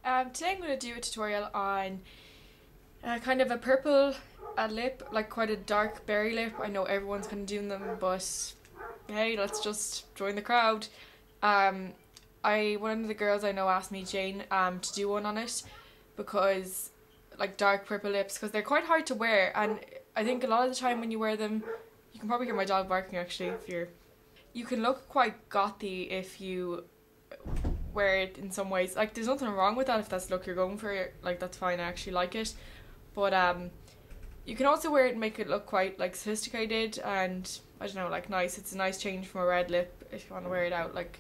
Today I'm going to do a tutorial on kind of a purple lip, like quite a dark berry lip. I know everyone's kind of doing them, but hey, let's just join the crowd. One of the girls I know asked me, Jane, to do one on it because like dark purple lips, because they're quite hard to wear, and I think a lot of the time when you wear them, you can probably hear my dog barking actually, you can look quite gothy if you wear it in some ways. Like there's nothing wrong with that if that's the look you're going for, like that's fine, I actually like it. But you can also wear it and make it look quite like sophisticated and I don't know, like nice. It's a nice change from a red lip if you want to wear it out like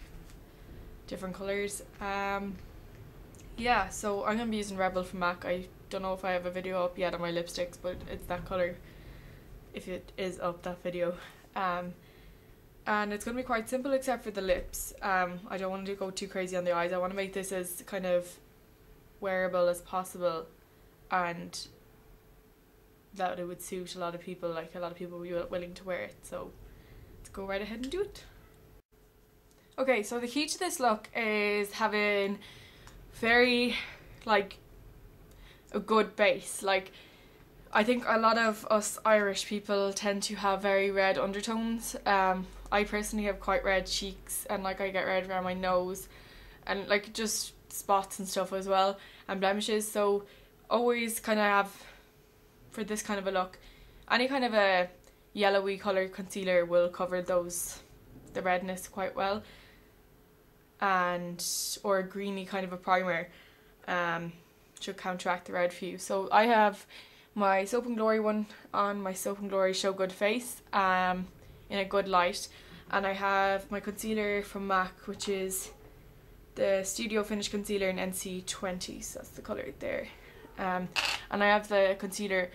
different colours. Yeah, so I'm going to be using Rebel from MAC. I don't know if I have a video up yet on my lipsticks, but it's that colour if it is up, that video. And it's going to be quite simple except for the lips. I don't want to go too crazy on the eyes. I want to make this as kind of wearable as possible and that it would suit a lot of people, like a lot of people will be willing to wear it. So let's go right ahead and do it. Okay, so the key to this look is having very like a good base. Like I think a lot of us Irish people tend to have very red undertones. I personally have quite red cheeks and like I get red around my nose and like just spots and stuff as well and blemishes, so always kind of have, for this kind of a look, any kind of a yellowy colour concealer will cover the redness quite well, and or a greeny kind of a primer should counteract the red for you. So I have my Soap and Glory one on, my Soap and Glory Show Good Face in a good light, and I have my concealer from MAC, which is the Studio Finish Concealer in NC20, so that's the colour there. And I have the concealer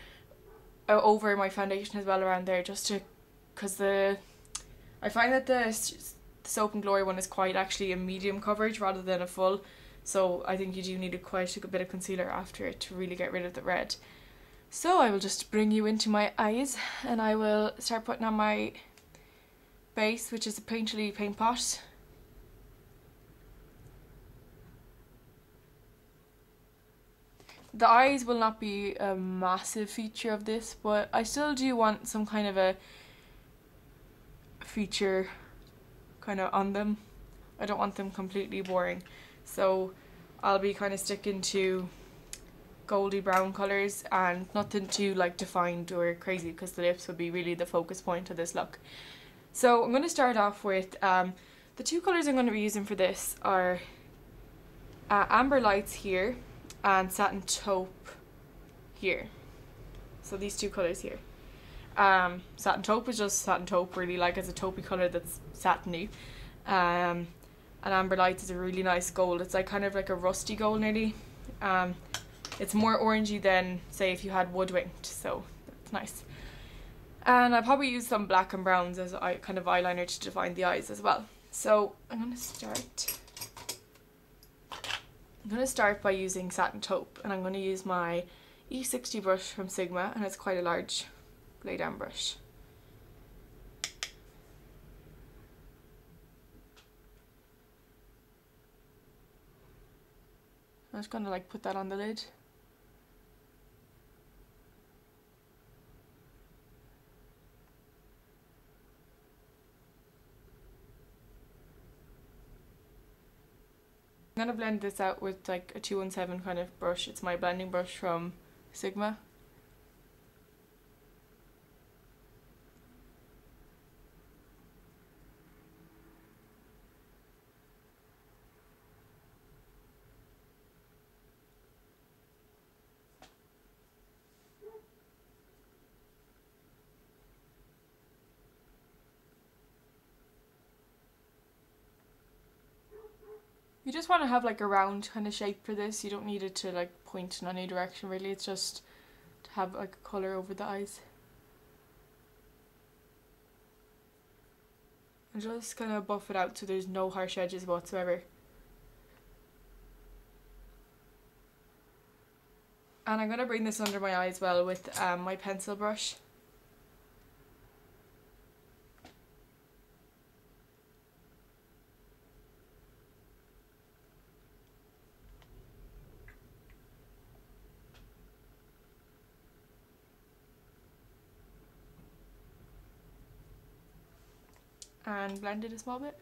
over my foundation as well around there, just to, because I find that the Soap and Glory one is quite actually a medium coverage rather than a full, so I think you do need quite a bit of concealer after it to really get rid of the red. So I will just bring you into my eyes and I will start putting on my base, which is a Paintpot. The eyes will not be a massive feature of this, but I still do want some kind of a feature kind of on them. I don't want them completely boring, so I'll be kind of sticking to goldy brown colours and nothing too like defined or crazy, because the lips would be really the focus point of this look. So I'm going to start off with the two colours I'm going to be using for this are Amber Lights here and Satin Taupe here. So these two colours here. Satin Taupe is just Satin Taupe, really, like it's a taupey colour that's satiny. And Amber Lights is a really nice gold. It's like kind of like a rusty gold nearly. It's more orangey than say if you had Woodwinked, so that's nice. And I'll probably use some black and browns as kind of eyeliner to define the eyes as well. So I'm going to start by using Satin Taupe, and I'm going to use my E60 brush from Sigma, and it's quite a large lay down brush. I'm just going to like put that on the lid. I'm going to blend this out with like a 217 kind of brush. It's my blending brush from Sigma. You just want to have like a round kind of shape for this. You don't need it to like point in any direction really, it's just to have like a colour over the eyes. And just kind of buff it out so there's no harsh edges whatsoever. And I'm going to bring this under my eye as well with my pencil brush. and blend it a small bit.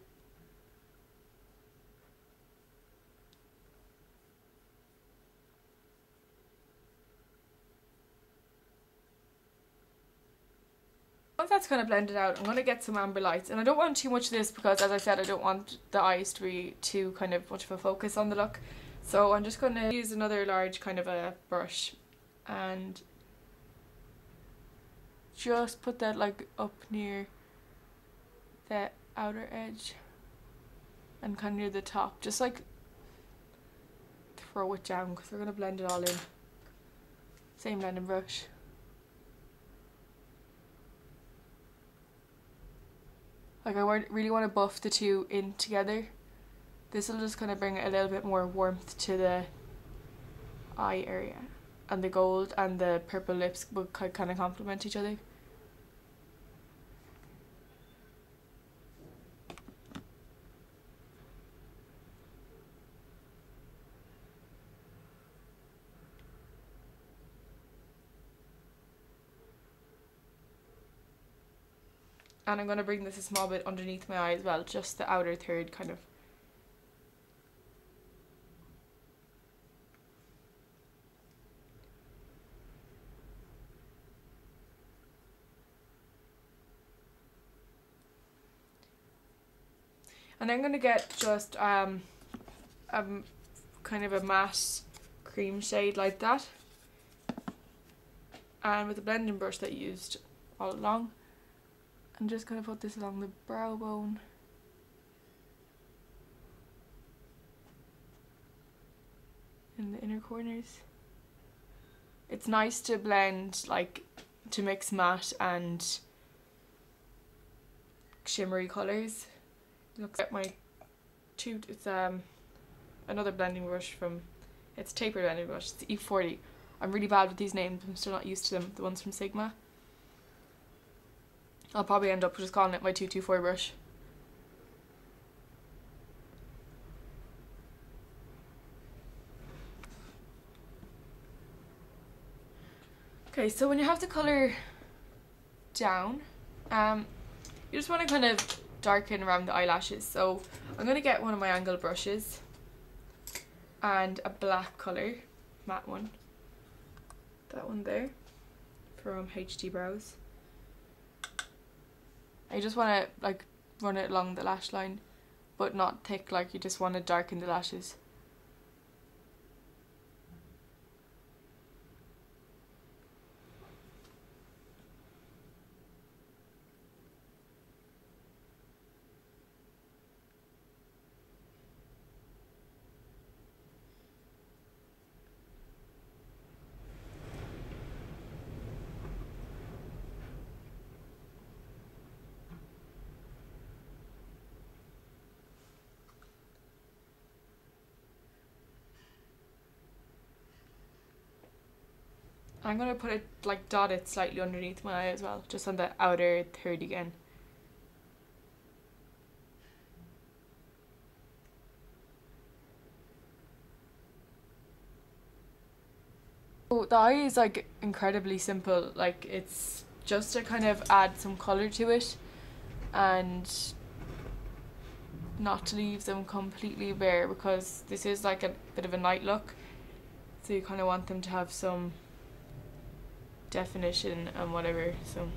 Once that's kind of blended out, I'm going to get some amber lights, and I don't want too much of this because, as I said, I don't want the eyes to be too kind of much of a focus on the look. So I'm just going to use another large kind of a brush and just put that like up near the outer edge and kind of near the top, just like throw it down because we're going to blend it all in. Same blending brush. Like, I really want to buff the two in together. This will just kind of bring a little bit more warmth to the eye area. And the gold and the purple lips will kind of complement each other. And I'm going to bring this a small bit underneath my eye as well, just the outer third kind of. And I'm going to get just kind of a matte cream shade like that. And with the blending brush that I used all along, I'm just going to put this along the brow bone. In the inner corners. It's nice to blend, like, to mix matte and shimmery colours. Look at my it's another blending brush from, it's tapered blending brush, it's E40. I'm really bad with these names, I'm still not used to them, the ones from Sigma. I'll probably end up just calling it my 224 brush. Okay, so when you have the colour down, you just want to kind of darken around the eyelashes. So I'm going to get one of my angle brushes and a black colour, matte one. That one there, from HD Brows. You just want to like run it along the lash line, but not thick, like you just want to darken the lashes. I'm going to put it, like, dot it slightly underneath my eye as well, just on the outer third again. So the eye is, like, incredibly simple. Like, it's just to kind of add some colour to it and not to leave them completely bare, because this is like a bit of a night look, so you kind of want them to have some definition and whatever. So,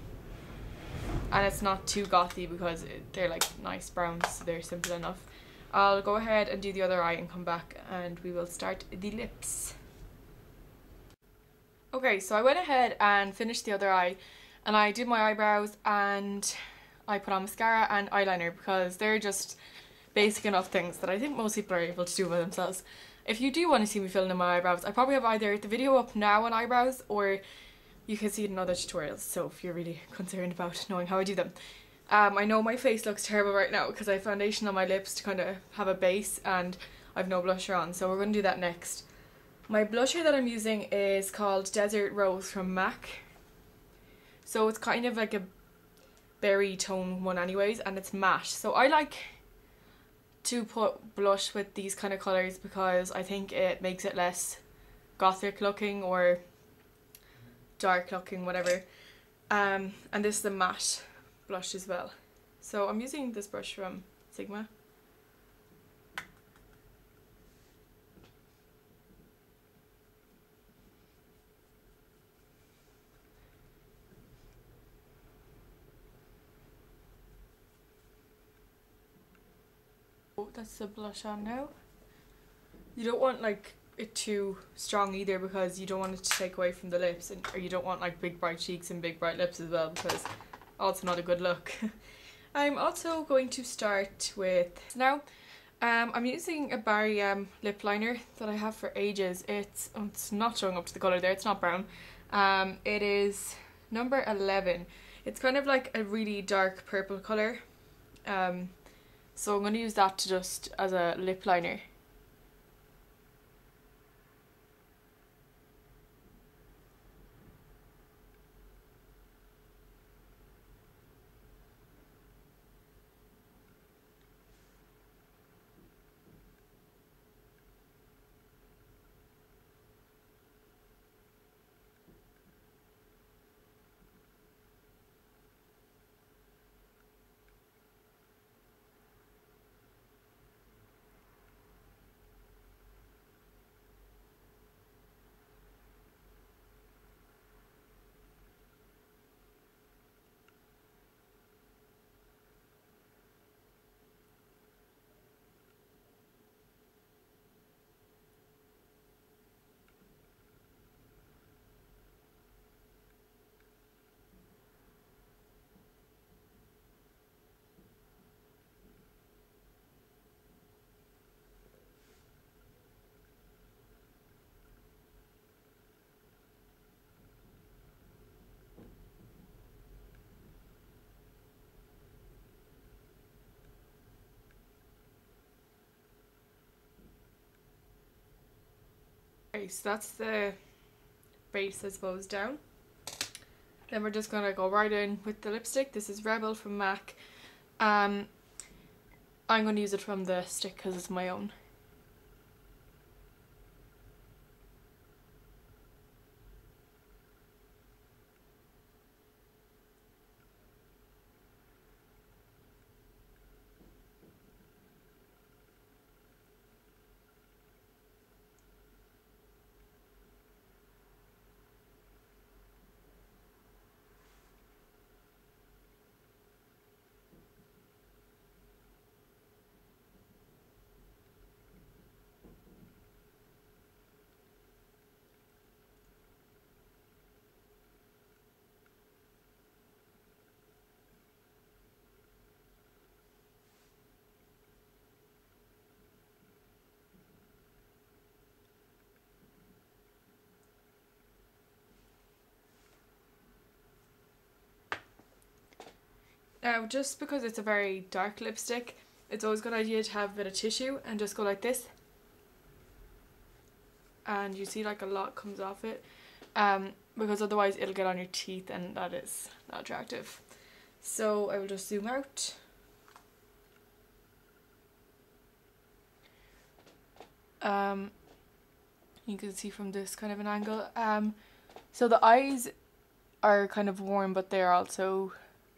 and it's not too gothy because they're like nice browns, so they're simple enough. I'll go ahead and do the other eye and come back and we will start the lips. Okay, so I went ahead and finished the other eye and I did my eyebrows and I put on mascara and eyeliner because they're just basic enough things that I think most people are able to do by themselves. If you do want to see me filling in my eyebrows, I probably have either the video up now on eyebrows or you can see it in other tutorials, so if you're really concerned about knowing how I do them. I know my face looks terrible right now because I have foundation on my lips to kind of have a base and I've no blusher on, so we're going to do that next. My blusher that I'm using is called Desert Rose from MAC. So it's kind of like a berry tone one anyways, and it's matte. So I like to put blush with these kind of colours because I think it makes it less gothic looking or dark looking, whatever. And this is the matte blush as well. So I'm using this brush from Sigma. That's the blush on now. You don't want like it too strong either, because you don't want it to take away from the lips, and or you don't want like big bright cheeks and big bright lips as well, because also not a good look. I'm also going to start with now. I'm using a Barry lip liner that I have for ages. It's not showing up to the colour there, it's not brown. It is number 11. It's kind of like a really dark purple colour. So I'm going to use that to just as a lip liner. Okay, so that's the base, I suppose, down. Then we're just gonna go right in with the lipstick. This is Rebel from MAC. I'm gonna use it from the stick because it's my own. Now, just because it's a very dark lipstick, it's always a good idea to have a bit of tissue and just go like this. And you see like a lot comes off it, because otherwise it'll get on your teeth and that is not attractive. So I will just zoom out. You can see from this kind of an angle. So the eyes are kind of warm, but they're also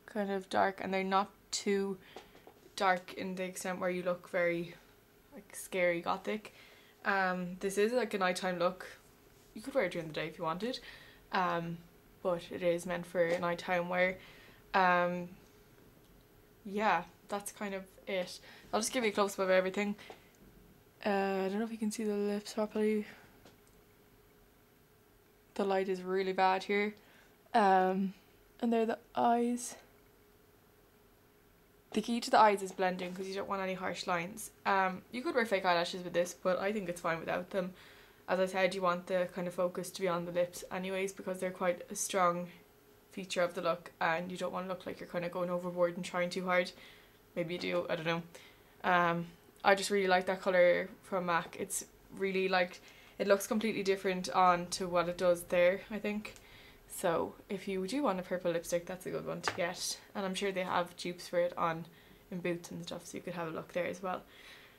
kind of dark, and they're not too dark in the extent where you look very like scary gothic. This is like a nighttime look. You could wear it during the day if you wanted, but it is meant for nighttime wear. Yeah, that's kind of it. I'll just give you a close-up of everything. I don't know if you can see the lips properly. The light is really bad here. And there are the eyes. The key to the eyes is blending, because you don't want any harsh lines. You could wear fake eyelashes with this, but I think it's fine without them. As I said, you want the kind of focus to be on the lips anyways, because they're quite a strong feature of the look, and you don't want to look like you're kind of going overboard and trying too hard. Maybe you do, I don't know. I just really like that colour from MAC. It's really like, it looks completely different on to what it does there, I think. So if you do want a purple lipstick, that's a good one to get. And I'm sure they have dupes for it on in Boots and stuff, so you could have a look there as well.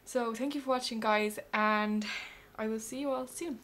So thank you for watching, guys, and I will see you all soon.